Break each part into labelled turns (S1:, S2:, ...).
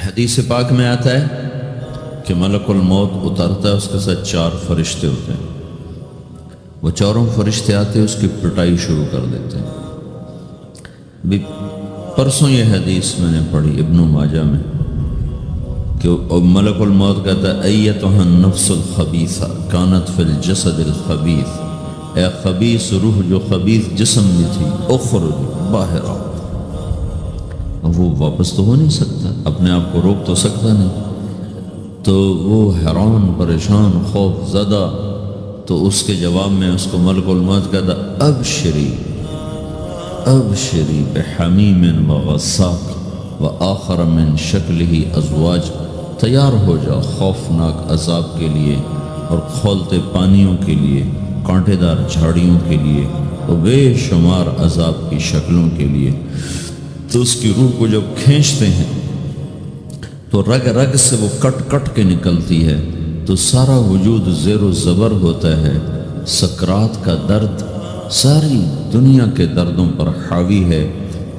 S1: حدیث پاک میں آتا ہے کہ ملک الموت اترتا ہے، اس کے ساتھ 4 فرشتے ہوتے ہیں۔ وہ چاروں فرشتے آتے ہیں، اس کی پٹائی شروع کر دیتے ہیں۔ بھی پرسوں یہ حدیث میں نے پڑھی ابن ماجہ میں کہ ملک الموت کہتا ہے ایتها النفس الخبیثہ کانت فی الجسد الخبیث، اے خبیث روح جو خبیث جسم میں تھی، اخرج باہر آؤ۔ اب وہ واپس تو ہو نہیں سکتا، اپنے آپ کو روک تو سکتا نہیں، تو وہ حیران پریشان خوف زدہ، تو اس کے جواب میں اس کو ملک الموت کہتا ابشری ابشری بحمیم وغساق وآخر من شکلہ ازواج، تیار ہو جا خوفناک عذاب کے لیے اور کھولتے پانیوں کے لیے، کانٹے دار جھاڑیوں کے لیے، اور بے شمار عذاب کی شکلوں کے لیے۔ تو اس کی روح کو جب کھینچتے ہیں تو رگ رگ سے وہ کٹ کٹ کے نکلتی ہے، تو سارا وجود زیر و زبر ہوتا ہے، سکرات کا درد ساری دنیا کے دردوں پر حاوی ہے۔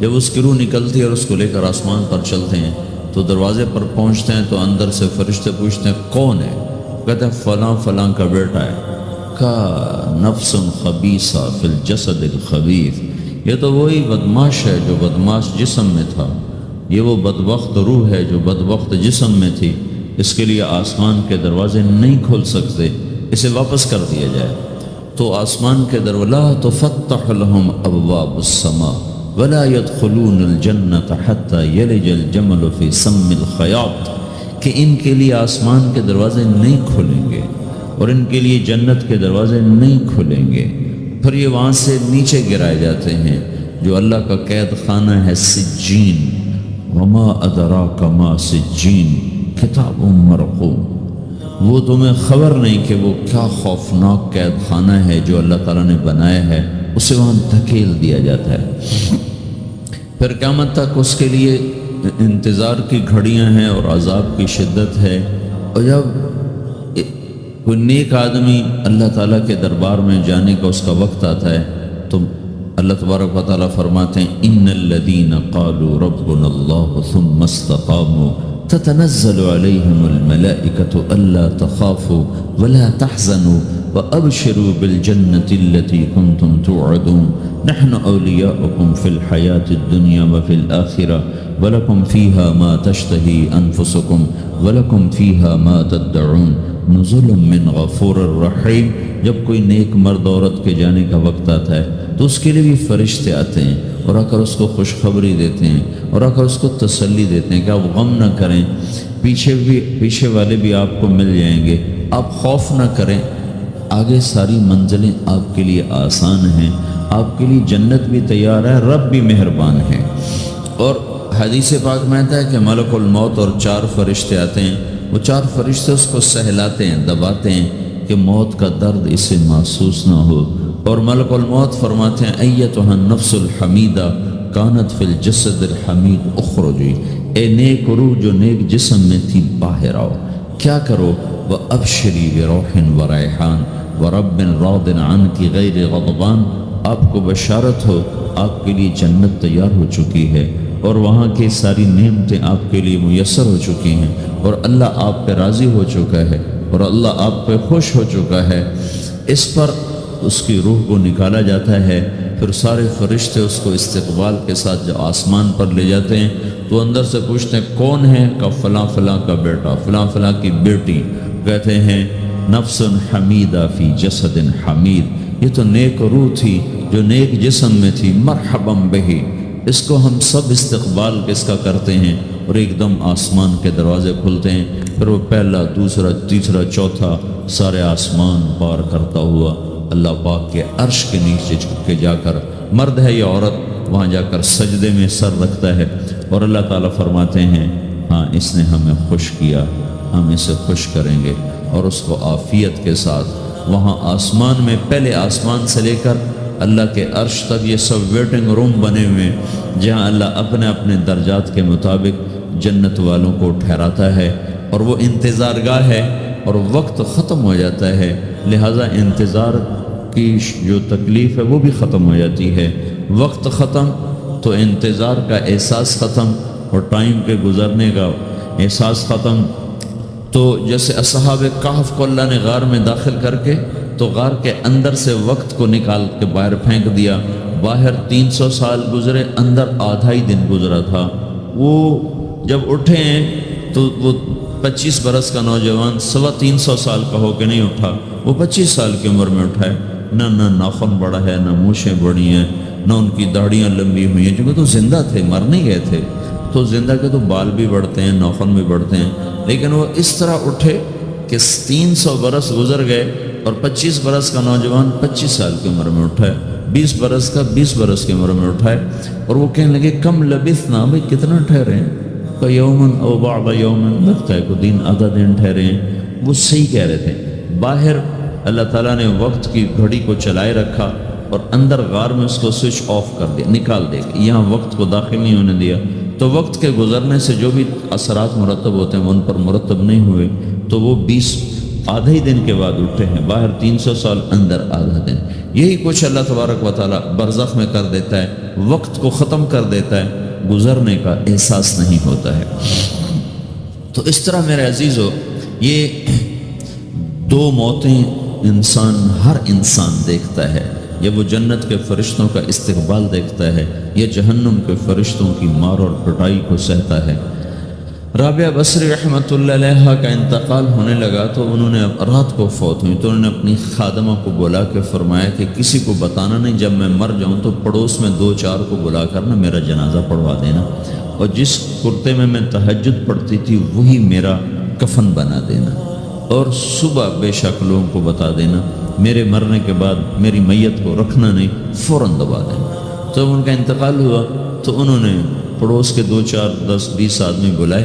S1: جب اس کی روح نکلتی ہے اور اس کو لے کر آسمان پر چلتے ہیں تو دروازے پر پہنچتے ہیں تو اندر سے فرشتے پوچھتے ہیں کون ہے؟ کہتے ہیں فلاں فلاں کا بیٹا ہے۔ کا نفس خبیثہ فی الجسد الخبیث، یہ تو وہی بدماش ہے جو بدماش جسم میں تھا، یہ وہ بدبخت روح ہے جو بدبخت جسم میں تھی، اس کے لیے آسمان کے دروازے نہیں کھول سکتے، اسے واپس کر دیا جائے۔ تو آسمان کے دروازے لا تفتح لهم ابواب السماء ولا يدخلون الجنة حتى يلج الجمل في سم الخياط، کہ ان کے لیے آسمان کے دروازے نہیں کھلیں گے اور ان کے لیے جنت کے دروازے نہیں کھلیں گے، پھر یہ وہاں سے نیچے گرائے جاتے ہیں جو اللہ کا قید خانہ ہے سجین۔ وما ادراک ما سجین کتاب مرقوم، وہ تمہیں خبر نہیں کہ وہ کیا خوفناک قید خانہ ہے جو اللہ تعالیٰ نے بنایا ہے، اسے وہاں دھکیل دیا جاتا ہے۔ پھر قیامت تک اس کے لیے انتظار کی گھڑیاں ہیں اور عذاب کی شدت ہے۔ اور جب کوئی نیک آدمی اللہ تعالیٰ کے دربار میں جانے کا اس کا وقت آتا ہے تو اللہ تبارک و تعالیٰ فرماتے ہیں ان الذین قالوا ربنا اللہ ثم استقاموا تتنزل علیہم الملائکۃ الا تخافوا ولا تحزنوا وابشروا بالجنة التي كنتم توعدون نحن اولیاؤکم فی الحیاة الدنیا وفی الآخرہ ولکم فیہا ما تشتہی انفسکم ولکم فیہا ما تدعون نزل من غفور الرحیم۔ جب کوئی نیک مرد عورت کے جانے کا وقت آتا ہے تو اس کے لیے بھی فرشتے آتے ہیں اور آ کر اس کو خوشخبری دیتے ہیں اور آ کر اس کو تسلی دیتے ہیں کہ آپ غم نہ کریں، پیچھے والے بھی آپ کو مل جائیں گے، آپ خوف نہ کریں، آگے ساری منزلیں آپ کے لیے آسان ہیں، آپ کے لیے جنت بھی تیار ہے، رب بھی مہربان ہے۔ اور حدیث پاک میں آتا ہے کہ ملک الموت اور 4 فرشتے آتے ہیں، وہ 4 فرشتے اس کو سہلاتے ہیں، دباتے ہیں کہ موت کا درد اسے محسوس نہ ہو۔ اور ملک الموت فرماتے ہیں ایتها النفس الحمیدہ کانت فی الجسد الحمید اخرجی، اے نیک روح جو نیک جسم میں تھی باہر آؤ۔ کیا کرو؟ وابشری بروح وریحان ورب راض عنک غیر غضبان، آپ کو بشارت ہو آپ کے لیے جنت تیار ہو چکی ہے اور وہاں کی ساری نعمتیں آپ کے لیے میسر ہو چکی ہیں اور اللہ آپ پہ راضی ہو چکا ہے اور اللہ آپ پہ خوش ہو چکا ہے۔ اس پر اس کی روح کو نکالا جاتا ہے، پھر سارے فرشتے اس کو استقبال کے ساتھ جب آسمان پر لے جاتے ہیں تو اندر سے پوچھتے ہیں کون ہے؟ کہ فلاں فلاں کا بیٹا، فلاں فلاں کی بیٹی۔ کہتے ہیں نفس حمیدہ فی جسد حمید، یہ تو نیک روح تھی جو نیک جسم میں تھی، مرحبا بہی، اس کو ہم سب استقبال کس کا کرتے ہیں۔ اور ایک دم آسمان کے دروازے کھلتے ہیں، پھر وہ پہلا دوسرا تیسرا چوتھا سارے آسمان پار کرتا ہوا اللہ پاک کے عرش کے نیچے جھک کے جا کر، مرد ہے یا عورت، وہاں جا کر سجدے میں سر رکھتا ہے اور اللہ تعالیٰ فرماتے ہیں ہاں اس نے ہمیں خوش کیا، ہم اسے خوش کریں گے، اور اس کو عافیت کے ساتھ وہاں آسمان میں، پہلے آسمان سے لے کر اللہ کے عرش تک یہ سب ویٹنگ روم بنے ہوئے ہیں جہاں اللہ اپنے اپنے درجات کے مطابق جنت والوں کو ٹھہراتا ہے، اور وہ انتظار گاہ ہے اور وقت ختم ہو جاتا ہے، لہٰذا انتظار کی جو تکلیف ہے وہ بھی ختم ہو جاتی ہے۔ وقت ختم تو انتظار کا احساس ختم، اور ٹائم کے گزرنے کا احساس ختم۔ تو جیسے اصحاب کہف کو اللہ نے غار میں داخل کر کے تو غار کے اندر سے وقت کو نکال کے باہر پھینک دیا، باہر 300 سال گزرے، اندر آدھا ہی دن گزرا تھا۔ وہ جب اٹھے ہیں تو وہ 25 برس کا نوجوان 325 سال کا ہو کے نہیں اٹھا، وہ 25 سال کی عمر میں اٹھا ہے، نہ ناخن بڑا ہے، نہ مونچھیں بڑی ہیں، نہ ان کی داڑیاں لمبی ہوئی ہیں، کیونکہ تو زندہ تھے، مر نہیں گئے تھے۔ تو زندہ کے تو بال بھی بڑھتے ہیں، ناخن بھی بڑھتے ہیں، لیکن وہ اس طرح اٹھے کہ 300 برس گزر گئے اور 25 برس کا نوجوان 25 سال کی عمر میں اٹھا ہے، 20 برس کا 20 برس کی عمر میں اٹھا ہے، اور وہ کہنے لگے کم لبثنا، بھائی کتنا ٹھہرے ہیں، کہ یومن او بعض یومن، لگتا ہے کوئی دن آدھا دن ٹھہرے ہیں۔ وہ صحیح کہہ رہے تھے۔ باہر اللہ تعالیٰ نے وقت کی گھڑی کو چلائے رکھا اور اندر غار میں اس کو سوئچ آف کر دیا، نکال دے گا، یہاں وقت کو داخل نہیں ہونے دیا۔ تو وقت کے گزرنے سے جو بھی اثرات مرتب ہوتے ہیں وہ ان پر مرتب نہیں ہوئے، تو وہ 20 آدھے ہی دن کے بعد اٹھے ہیں، باہر 300 سال، اندر آدھا دن۔ یہی کچھ اللہ تبارک و تعالیٰ برزخ میں کر دیتا ہے، وقت کو ختم کر دیتا ہے، گزرنے کا احساس نہیں ہوتا ہے۔ تو اس طرح میرے عزیزو، یہ 2 موتیں ہر انسان دیکھتا ہے، یا وہ جنت کے فرشتوں کا استقبال دیکھتا ہے یا جہنم کے فرشتوں کی مار اور پٹائی کو سہتا ہے۔ رابعہ بصری رحمۃ اللہ علیہ کا انتقال ہونے لگا تو انہوں نے رات کو فوت ہوئی، تو انہوں نے اپنی خادمہ کو بلا کے فرمایا کہ کسی کو بتانا نہیں، جب میں مر جاؤں تو پڑوس میں 2-4 کو بلا کر نا میرا جنازہ پڑھوا دینا، اور جس کرتے میں تہجد پڑھتی تھی وہی میرا کفن بنا دینا، اور صبح بے شک لوگوں کو بتا دینا، میرے مرنے کے بعد میری میت کو رکھنا نہیں، فوراً دبا دینا۔ تو ان کا انتقال ہوا تو انہوں نے پڑوس کے 2-4-10-20 آدمی بلائے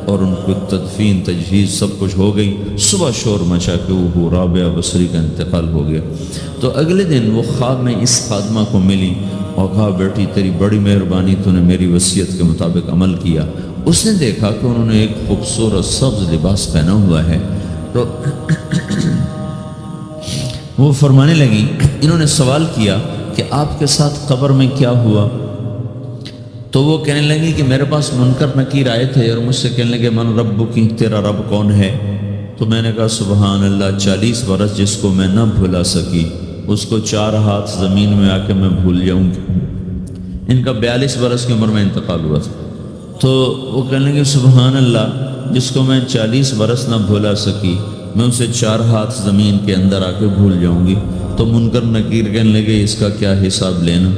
S1: اور ان کو تدفین تجہیز سب کچھ ہو گئی۔ صبح شور مچا کہ وہ رابعہ بصری کا انتقال ہو گیا۔ تو اگلے دن وہ خواب میں اس خادمہ کو ملی اور کہا بیٹی تیری بڑی مہربانی، تو نے میری وصیت کے مطابق عمل کیا۔ اس نے دیکھا کہ انہوں نے ایک خوبصورت سبز لباس پہنا ہوا ہے، تو وہ فرمانے لگی، انہوں نے سوال کیا کہ آپ کے ساتھ قبر میں کیا ہوا؟ تو وہ کہنے لگی کہ میرے پاس منکر نکیر آئے تھے اور مجھ سے کہنے لگے من رب کی، تیرا رب کون ہے؟ تو میں نے کہا سبحان اللہ، 40 برس جس کو میں نہ بھلا سکی اس کو 4 ہاتھ زمین میں آ کے میں بھول جاؤں گی۔ ان کا 42 برس کی عمر میں انتقال ہوا تھا۔ تو وہ کہنے لگے سبحان اللہ، جس کو میں 40 برس نہ بھلا سکی میں اسے 4 ہاتھ زمین کے اندر آ کے بھول جاؤں گی۔ تو منکر نکیر کہنے لگے اس کا کیا حساب لینا؟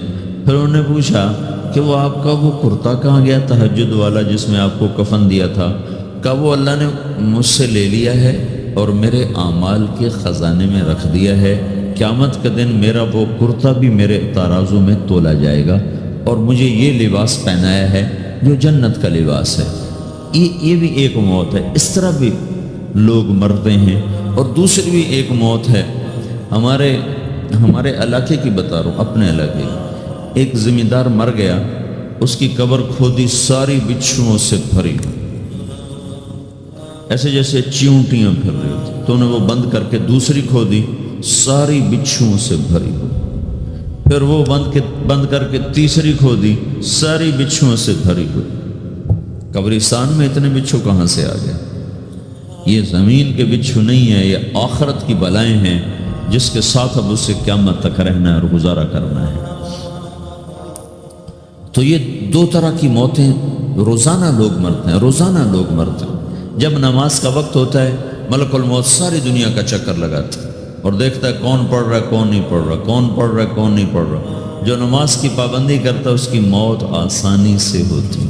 S1: پھر انہوں نے پوچھا کہ وہ آپ کا وہ کرتا کہاں گیا تہجد والا جس میں آپ کو کفن دیا تھا؟ کہا وہ اللہ نے مجھ سے لے لیا ہے اور میرے اعمال کے خزانے میں رکھ دیا ہے، قیامت کے دن میرا وہ کرتا بھی میرے ترازو میں تولا جائے گا، اور مجھے یہ لباس پہنایا ہے جو جنت کا لباس ہے۔ یہ بھی ایک موت ہے، اس طرح بھی لوگ مرتے ہیں۔ اور دوسری بھی ایک موت ہے، ہمارے علاقے کی بتا رہا ہوں، اپنے علاقے کی۔ ایک زمیندار مر گیا، اس کی قبر کھودی، ساری بچھوؤں سے بھری، ایسے جیسے چیونٹیاں پھر رہی ہوتی، تو انہیں وہ بند کر کے دوسری کھودی، ساری بچھوؤں سے بھری ہوئی، پھر وہ بند کر کے تیسری کھودی، ساری بچھوؤں سے بھری ہوئی۔ قبرستان میں اتنے بچھو کہاں سے آ گئے؟ یہ زمین کے بچھو نہیں ہے، یہ آخرت کی بلائیں ہیں جس کے ساتھ اب اسے قیامت تک رہنا ہے اور گزارا کرنا ہے۔ تو یہ 2 طرح کی موتیں روزانہ لوگ مرتے ہیں، روزانہ لوگ مرتے ہیں۔ جب نماز کا وقت ہوتا ہے ملک الموت ساری دنیا کا چکر لگاتا ہے اور دیکھتا ہے کون پڑھ رہا ہے کون نہیں پڑھ رہا، کون پڑھ رہا ہے کون نہیں پڑھ رہا۔ جو نماز کی پابندی کرتا ہے اس کی موت آسانی سے ہوتی،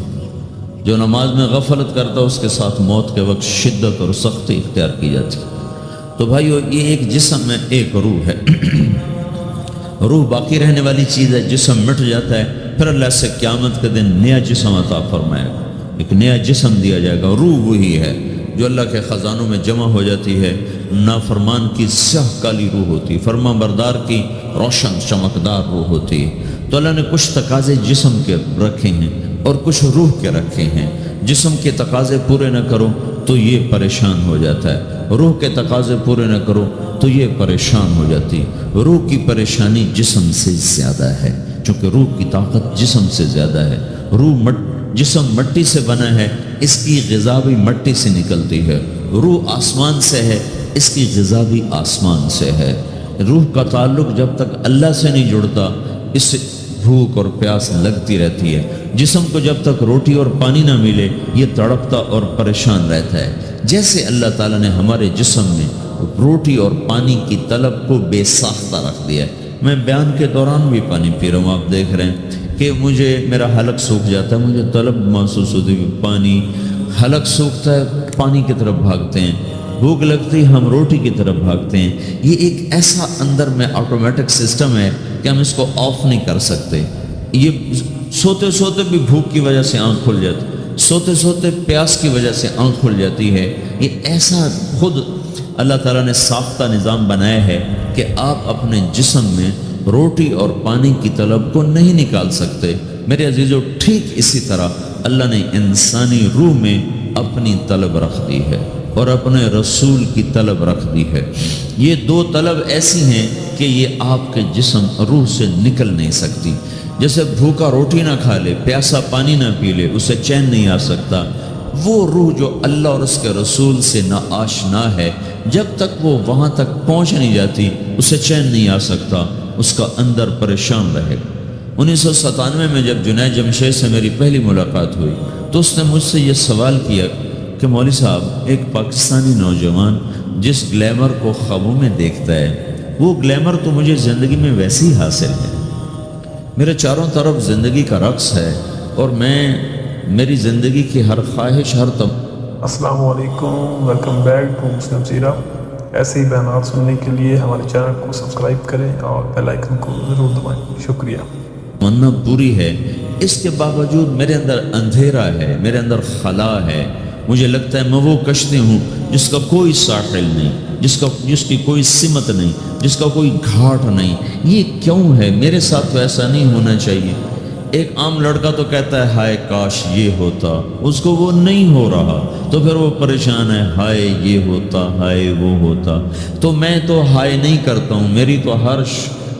S1: جو نماز میں غفلت کرتا ہے اس کے ساتھ موت کے وقت شدت اور سختی اختیار کی جاتی۔ تو بھائیو، یہ ایک جسم میں ایک روح ہے، روح باقی رہنے والی چیز ہے، جسم مٹ جاتا ہے، پھر اللہ سے قیامت کے دن نیا جسم عطا فرمائے گا، ایک نیا جسم دیا جائے گا۔ روح وہی ہے جو اللہ کے خزانوں میں جمع ہو جاتی ہے۔ نافرمان کی سیاہ کالی روح ہوتی، فرمان بردار کی روشن چمکدار روح ہوتی ہے۔ تو اللہ نے کچھ تقاضے جسم کے رکھے ہیں اور کچھ روح کے رکھے ہیں۔ جسم کے تقاضے پورے نہ کرو تو یہ پریشان ہو جاتا ہے، روح کے تقاضے پورے نہ کرو تو یہ پریشان ہو جاتی۔ روح کی پریشانی جسم سے زیادہ ہے، چونکہ روح کی طاقت جسم سے زیادہ ہے۔ جسم مٹی سے بنا ہے اس کی غذا بھی مٹی سے نکلتی ہے، روح آسمان سے ہے، اس کی غذا بھی آسمان سے ہے۔ روح کا تعلق جب تک اللہ سے نہیں جڑتا، اس سے بھوک اور پیاس لگتی رہتی ہے۔ جسم کو جب تک روٹی اور پانی نہ ملے یہ تڑپتا اور پریشان رہتا ہے۔ جیسے اللہ تعالیٰ نے ہمارے جسم میں روٹی اور پانی کی طلب کو بے ساختہ رکھ دیا ہے۔ میں بیان کے دوران بھی پانی پی رہا ہوں، آپ دیکھ رہے ہیں کہ مجھے میرا حلق سوکھ جاتا ہے، مجھے طلب محسوس ہوتی ہے پانی، حلق سوکھتا ہے پانی کی طرف بھاگتے ہیں، بھوک لگتی ہے ہم روٹی کی طرف بھاگتے ہیں۔ یہ ایک ایسا اندر میں آٹومیٹک سسٹم ہے کہ ہم اس کو آف نہیں کر سکتے۔ یہ سوتے سوتے بھی بھوک کی وجہ سے آنکھ کھل جاتی، سوتے سوتے پیاس کی وجہ سے آنکھ کھل جاتی ہے۔ یہ ایسا خود اللہ تعالیٰ نے ساختہ نظام بنایا ہے کہ آپ اپنے جسم میں روٹی اور پانی کی طلب کو نہیں نکال سکتے۔ میرے عزیزو، ٹھیک اسی طرح اللہ نے انسانی روح میں اپنی طلب رکھ دی ہے اور اپنے رسول کی طلب رکھ دی ہے۔ یہ دو طلب ایسی ہیں کہ یہ آپ کے جسم روح سے نکل نہیں سکتی۔ جیسے بھوکا روٹی نہ کھا لے، پیاسا پانی نہ پی لے، اسے چین نہیں آ سکتا۔ وہ روح جو اللہ اور اس کے رسول سے نا آشنا ہے، جب تک وہ وہاں تک پہنچ نہیں جاتی اسے چین نہیں آ سکتا، اس کا اندر پریشان رہے گا۔ 1997 میں جب جنید جمشید سے میری پہلی ملاقات ہوئی تو اس نے مجھ سے یہ سوال کیا کہ مولوی صاحب، ایک پاکستانی نوجوان جس گلیمر کو خوابوں میں دیکھتا ہے، وہ گلیمر تو مجھے زندگی میں ویسے ہی حاصل ہے، میرے چاروں طرف زندگی کا رقص ہے اور میری زندگی کی ہر خواہش، ہر
S2: السلام علیکم، ویلکم بیک ٹو مسلم سیرہ۔ ایسے ہی بیانات سننے کے لیے ہمارے چینل کو سبسکرائب کریں اور بیل آئیکن کو ضرور دبائیں۔ شکریہ۔
S1: تمنا پوری ہے، اس کے باوجود میرے اندر اندھیرا ہے، میرے اندر خلا ہے۔ مجھے لگتا ہے میں وہ کشتی ہوں جس کا کوئی ساحل نہیں، جس کی کوئی سمت نہیں، جس کا کوئی گھاٹ نہیں۔ یہ کیوں ہے؟ میرے ساتھ تو ایسا نہیں ہونا چاہیے۔ ایک عام لڑکا تو کہتا ہے ہائے کاش یہ ہوتا، اس کو وہ نہیں ہو رہا تو پھر وہ پریشان ہے، ہائے یہ ہوتا، ہائے وہ ہوتا۔ تو میں تو ہائے نہیں کرتا ہوں، میری تو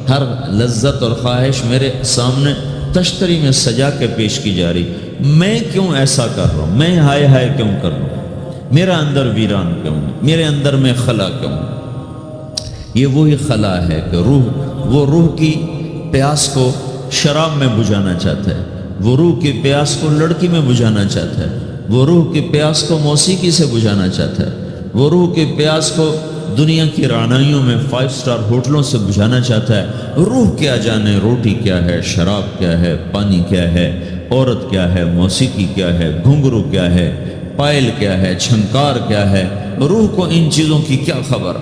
S1: ہر لذت اور خواہش میرے سامنے تشتری میں سجا کے پیش کی جا رہی۔ میں کیوں ایسا کر رہا ہوں؟ میں ہائے ہائے کیوں کر رہا ہوں؟ میرا اندر ویران کیوں ہے؟ میرے اندر میں خلا کیوں ہے؟ یہ وہی خلا ہے کہ وہ روح کی پیاس کو شراب میں بجھانا چاہتا ہے، وہ روح کی پیاس کو لڑکی میں بجھانا چاہتا ہے، وہ روح کی پیاس کو موسیقی سے بجھانا چاہتا ہے، وہ روح کی پیاس کو دنیا کی رعنائیوں میں 5 اسٹار ہوٹلوں سے بجھانا چاہتا ہے۔ روح کیا جانے روٹی کیا ہے، شراب کیا ہے، پانی کیا ہے، عورت کیا ہے، موسیقی کیا ہے، گھنگرو کیا ہے، پائل کیا ہے، چھنکار کیا ہے۔ روح کو ان چیزوں کی کیا خبر؟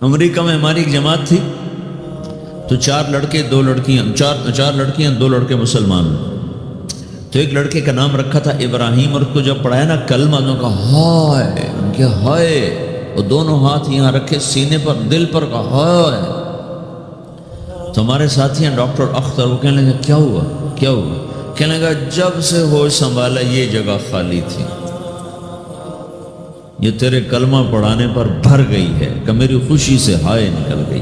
S1: امریکہ میں ہماری ایک جماعت تھی تو 4 لڑکے 2 لڑکیاں، 4 لڑکیاں 2 لڑکے مسلمان ہیں۔ تو ایک لڑکے کا نام رکھا تھا ابراہیم، اور اس کو جب پڑھایا نا کلمہ، انہوں نے کہا ہائے، ان کے ہائے، وہ دونوں ہاتھ یہاں رکھے سینے پر، دل پر، کہا ہائے۔ تو ہمارے ساتھی ہیں ڈاکٹر اختر، وہ کہنے لگا کیا ہوا کیا ہوا؟ کہنے لگا جب سے ہوش سنبھالا یہ جگہ خالی تھی، یہ تیرے کلمہ پڑھانے پر بھر گئی ہے کہ میری خوشی سے ہائے نکل گئی۔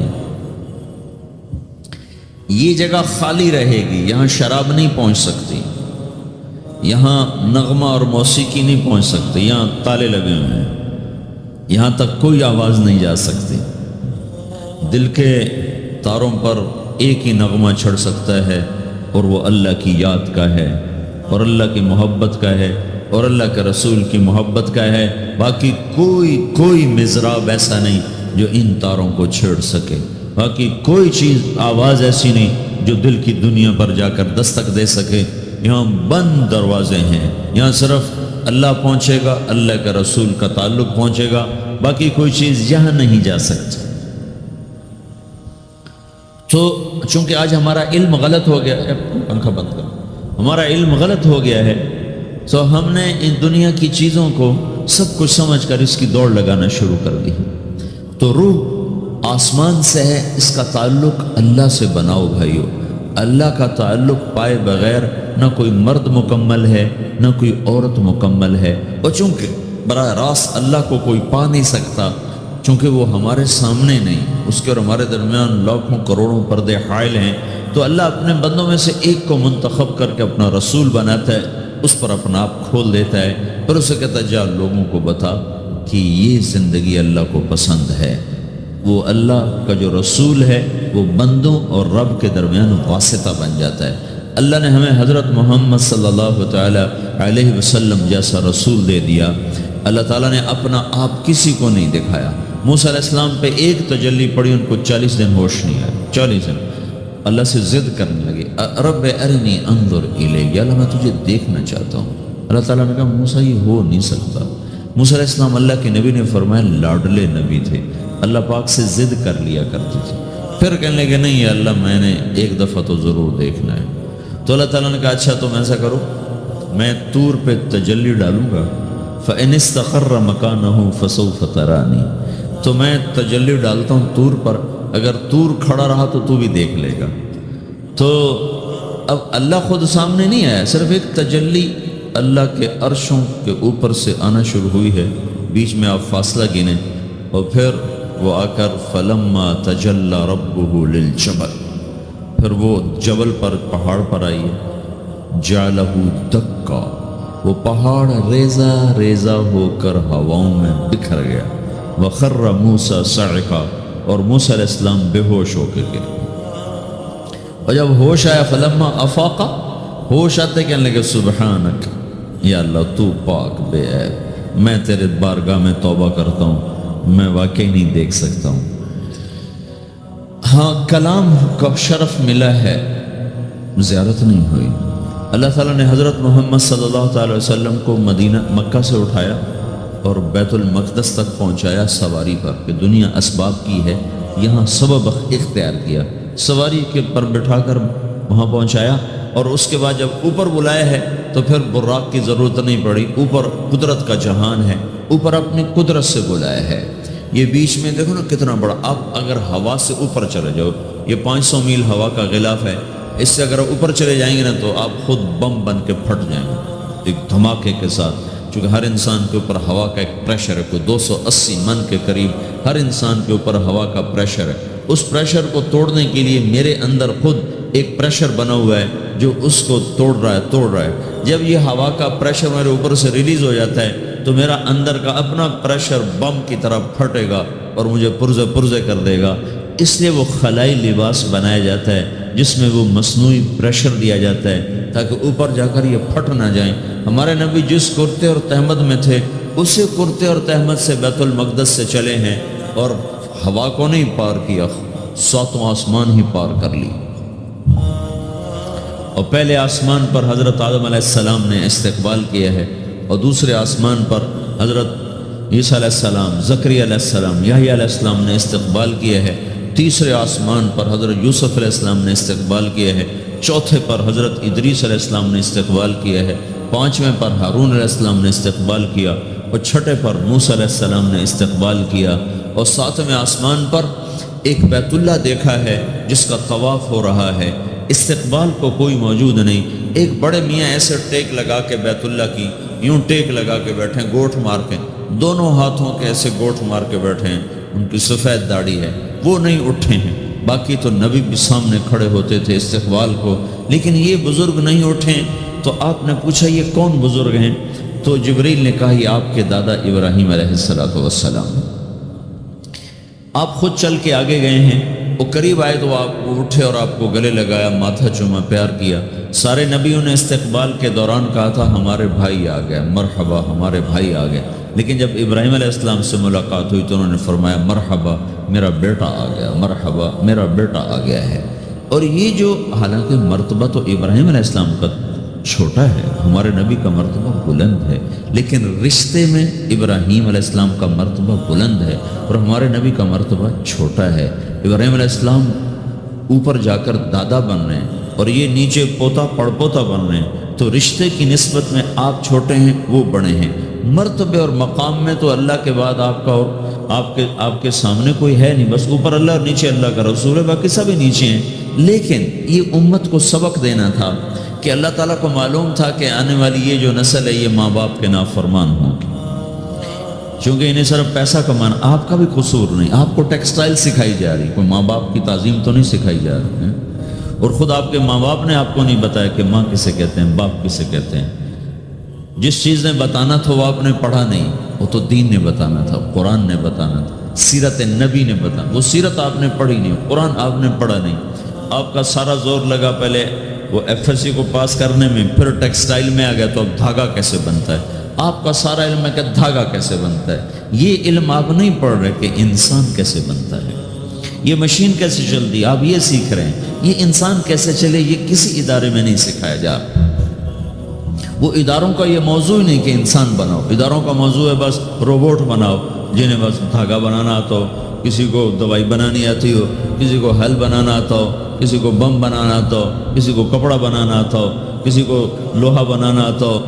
S1: یہ جگہ خالی رہے گی، یہاں شراب نہیں پہنچ سکتی، یہاں نغمہ اور موسیقی نہیں پہنچ سکتی، یہاں تالے لگے ہوئے ہیں، یہاں تک کوئی آواز نہیں جا سکتی۔ دل کے تاروں پر ایک ہی نغمہ چڑھ سکتا ہے اور وہ اللہ کی یاد کا ہے اور اللہ کی محبت کا ہے اور اللہ کے رسول کی محبت کا ہے۔ باقی کوئی مضراب ایسا نہیں جو ان تاروں کو چھیڑ سکے، باقی کوئی چیز، آواز ایسی نہیں جو دل کی دنیا پر جا کر دستک دے سکے۔ یہاں بند دروازے ہیں، یہاں صرف اللہ پہنچے گا، اللہ کے رسول کا تعلق پہنچے گا، باقی کوئی چیز یہاں نہیں جا سکتی۔ تو چونکہ آج ہمارا علم غلط ہو گیا ہے، پنکھا بند کرو، ہمارا علم غلط ہو گیا ہے، تو ہم نے ان دنیا کی چیزوں کو سب کچھ سمجھ کر اس کی دوڑ لگانا شروع کر دی۔ تو روح آسمان سے ہے، اس کا تعلق اللہ سے بناؤ بھائیو۔ اللہ کا تعلق پائے بغیر نہ کوئی مرد مکمل ہے نہ کوئی عورت مکمل ہے، اور چونکہ براہ راست اللہ کو کوئی پا نہیں سکتا، چونکہ وہ ہمارے سامنے نہیں، اس کے اور ہمارے درمیان لاکھوں کروڑوں پردے حائل ہیں، تو اللہ اپنے بندوں میں سے ایک کو منتخب کر کے اپنا رسول بناتا ہے، اس پر اپنا آپ کھول دیتا ہے، پھر اسے کہتا ہے جا لوگوں کو بتا کہ یہ زندگی اللہ کو پسند ہے۔ وہ اللہ کا جو رسول ہے وہ بندوں اور رب کے درمیان واسطہ بن جاتا ہے۔ اللہ نے ہمیں حضرت محمد صلی اللہ تعالی علیہ وسلم جیسا رسول دے دیا۔ اللہ تعالیٰ نے اپنا آپ کسی کو نہیں دکھایا۔ موسیٰ علیہ السلام پہ ایک تجلی پڑی، ان کو 40 دن ہوش نہیں آیا، 40 دن اللہ سے ضد کرنے لگے، رب ارنی انظر الیک، یا اللہ میں تجھے دیکھنا چاہتا ہوں۔ اللہ تعالیٰ نے کہا موسیٰ یہ ہو نہیں سکتا۔ موسیٰ علیہ السلام اللہ کے نبی نے فرمایا لاڈلے نبی تھے، اللہ پاک سے ضد کر لیا کرتے تھے، پھر کہنے لگے نہیں اللہ میں نے ایک دفعہ تو ضرور دیکھنا ہے۔ تو اللہ تعالیٰ نے کہا اچھا تم ایسا کرو، میں طور پہ تجلی ڈالوں گا، فَإِنِ اسْتَقَرَّ مَكَانَهُ فَسَوْفَ تَرَانِي، تو میں تجلی ڈالتا ہوں طور پر، اگر طور کھڑا رہا تو تو بھی دیکھ لے گا۔ تو اب اللہ خود سامنے نہیں آیا، صرف ایک تجلی اللہ کے عرشوں کے اوپر سے آنا شروع ہوئی ہے، بیچ میں آپ فاصلہ گنیں، اور پھر وہ آ کر فَلَمَّا تَجَلَّى رَبُّهُ لِلْجَبَلِ، پھر وہ جبل پر پہاڑ پر آئی ہے، جَعَلَهُ دَكَّا، وہ پہاڑ ریزہ ریزہ ہو کر ہواؤں میں بکھر گیا، وَخَرَّ مُوسَى صَعِقًا، اور موسیٰ علیہ السلام بے ہوش ہو کے گئے۔ اور جب ہوش آیا فلما افاقا، ہوش آتے کہنے لگے سبحانک، یا اللہ تو پاک بے عیب، میں تیرے بارگاہ میں توبہ کرتا ہوں، میں واقعی نہیں دیکھ سکتا ہوں۔ ہاں کلام کا شرف ملا ہے، زیارت نہیں ہوئی۔ اللہ تعالیٰ نے حضرت محمد صلی اللہ تعالی وسلم کو مکہ سے اٹھایا اور بیت المقدس تک پہنچایا سواری پر، کہ دنیا اسباب کی ہے، یہاں سبب اختیار کیا، سواری کے پر بٹھا کر وہاں پہنچایا، اور اس کے بعد جب اوپر بلایا ہے تو پھر براق کی ضرورت نہیں پڑی، اوپر قدرت کا جہان ہے، اوپر اپنی قدرت سے بلایا ہے۔ یہ بیچ میں دیکھو نا کتنا بڑا، آپ اگر ہوا سے اوپر چلے جاؤ، یہ 500 میل ہوا کا غلاف ہے، اس سے اگر اوپر چلے جائیں گے نا تو آپ خود بم بن کے پھٹ جائیں گے ایک دھماکے کے ساتھ، چونکہ ہر انسان کے اوپر ہوا کا ایک پریشر ہے، کوئی 280 من کے قریب ہر انسان کے اوپر ہوا کا پریشر ہے۔ اس پریشر کو توڑنے کے لیے میرے اندر خود ایک پریشر بنا ہوا ہے جو اس کو توڑ رہا ہے۔ جب یہ ہوا کا پریشر میرے اوپر سے ریلیز ہو جاتا ہے تو میرا اندر کا اپنا پریشر بم کی طرح پھٹے گا اور مجھے پرزے کر دے گا۔ اس لیے وہ خلائی لباس بنایا جاتا ہے جس میں وہ مصنوعی پریشر دیا جاتا ہے تاکہ اوپر جا کر یہ پھٹ نہ جائیں۔ ہمارے نبی جس کرتے اور تہمد میں تھے اسی کرتے اور تہمد سے بیت المقدس سے چلے ہیں، اور ہوا کو نہیں پار کیا، 7 آسمان ہی پار کر لی۔ اور پہلے آسمان پر حضرت آدم علیہ السلام نے استقبال کیا ہے، اور دوسرے آسمان پر حضرت عیسیٰ علیہ السلام، زکریا علیہ السلام، یحییٰ علیہ السلام نے استقبال کیا ہے، تیسرے آسمان پر حضرت یوسف علیہ السلام نے استقبال کیا ہے، چوتھے پر حضرت ادریس علیہ السلام نے استقبال کیا ہے، 5ویں پر ہارون علیہ السلام نے استقبال کیا، اور 6 پر موسیٰ علیہ السلام نے استقبال کیا، اور 7ویں آسمان پر ایک بیت اللہ دیکھا ہے جس کا طواف ہو رہا ہے۔ استقبال کو کوئی موجود نہیں، ایک بڑے میاں ایسے ٹیک لگا کے بیت اللہ کی یوں ٹیک لگا کے بیٹھے، گوٹھ مار کے، دونوں ہاتھوں کے ایسے گوٹھ مار کے بیٹھے ہیں، ان کی سفید داڑھی ہے، وہ نہیں اٹھے ہیں۔ باقی تو نبی بھی سامنے کھڑے ہوتے تھے استقبال کو، لیکن یہ بزرگ نہیں اٹھے۔ تو آپ نے پوچھا یہ کون بزرگ ہیں؟ تو جبریل نے کہا یہ آپ کے دادا ابراہیم علیہ السلام۔ آپ خود چل کے آگے گئے ہیں، وہ قریب آئے تو آپ کو اٹھے اور آپ کو گلے لگایا، ماتھا چوما، پیار کیا۔ سارے نبیوں نے استقبال کے دوران کہا تھا ہمارے بھائی آ گئے، مرحبا ہمارے بھائی آ گئے، لیکن جب ابراہیم علیہ السلام سے ملاقات ہوئی تو انہوں نے فرمایا مرحبا میرا بیٹا آ گیا، مرحبا میرا بیٹا آ گیا ہے۔ اور یہ جو حالانکہ مرتبہ تو ابراہیم علیہ السلام کا چھوٹا ہے، ہمارے نبی کا مرتبہ بلند ہے، لیکن رشتے میں ابراہیم علیہ السلام کا مرتبہ بلند ہے اور ہمارے نبی کا مرتبہ چھوٹا ہے۔ ابراہیم علیہ السلام اوپر جا کر دادا بن رہے ہیں اور یہ نیچے پوتا پڑ پوتا بن رہے ہیں، تو رشتے کی نسبت میں آپ چھوٹے ہیں وہ بڑے ہیں۔ مرتبے اور مقام میں تو اللہ کے بعد آپ کا اور آپ کے سامنے کوئی ہے نہیں، بس اوپر اللہ اور نیچے اللہ کا رسول ہے، باقی سبھی نیچے ہیں۔ لیکن یہ امت کو سبق دینا تھا کہ اللہ تعالیٰ کو معلوم تھا کہ آنے والی یہ جو نسل ہے یہ ماں باپ کے نافرمان ہوں گے، چونکہ انہیں صرف پیسہ کمانا، آپ کا بھی قصور نہیں، آپ کو ٹیکسٹائل سکھائی جا رہی، کوئی ماں باپ کی تعظیم تو نہیں سکھائی جا رہی ہے، اور خود آپ کے ماں باپ نے آپ کو نہیں بتایا کہ ماں کسے کہتے ہیں، باپ کسے کہتے ہیں۔ جس چیز نے بتانا تھا وہ آپ نے پڑھا نہیں، وہ تو دین نے بتانا تھا، قرآن نے بتانا تھا، سیرت نبی نے بتانا، وہ سیرت آپ نے پڑھی نہیں، قرآن آپ نے پڑھا نہیں۔ آپ کا سارا زور لگا پہلے وہ ایف ایس سی کو پاس کرنے میں، پھر ٹیکسٹائل میں آ گیا تو اب دھاگا کیسے بنتا ہے، آپ کا سارا علم ہے کہ دھاگا کیسے بنتا ہے۔ یہ علم آپ نہیں پڑھ رہے کہ انسان کیسے بنتا ہے، یہ مشین کیسے چلتی، آپ یہ سیکھ رہے ہیں، یہ انسان کیسے چلے، یہ کسی ادارے میں نہیں سکھایا جا رہا۔ وہ اداروں کا یہ موضوع ہی نہیں کہ انسان بناؤ، اداروں کا موضوع ہے بس روبوٹ بناؤ جنہیں بس دھاگا بنانا آتا ہو، کسی کو دوائی بنانی آتی ہو، کسی کو حل بنانا آتا ہو، کسی کو بم بنانا آتا ہو، کسی کو کپڑا بنانا آتا ہو، کسی کو لوہا بنانا آتا ہو،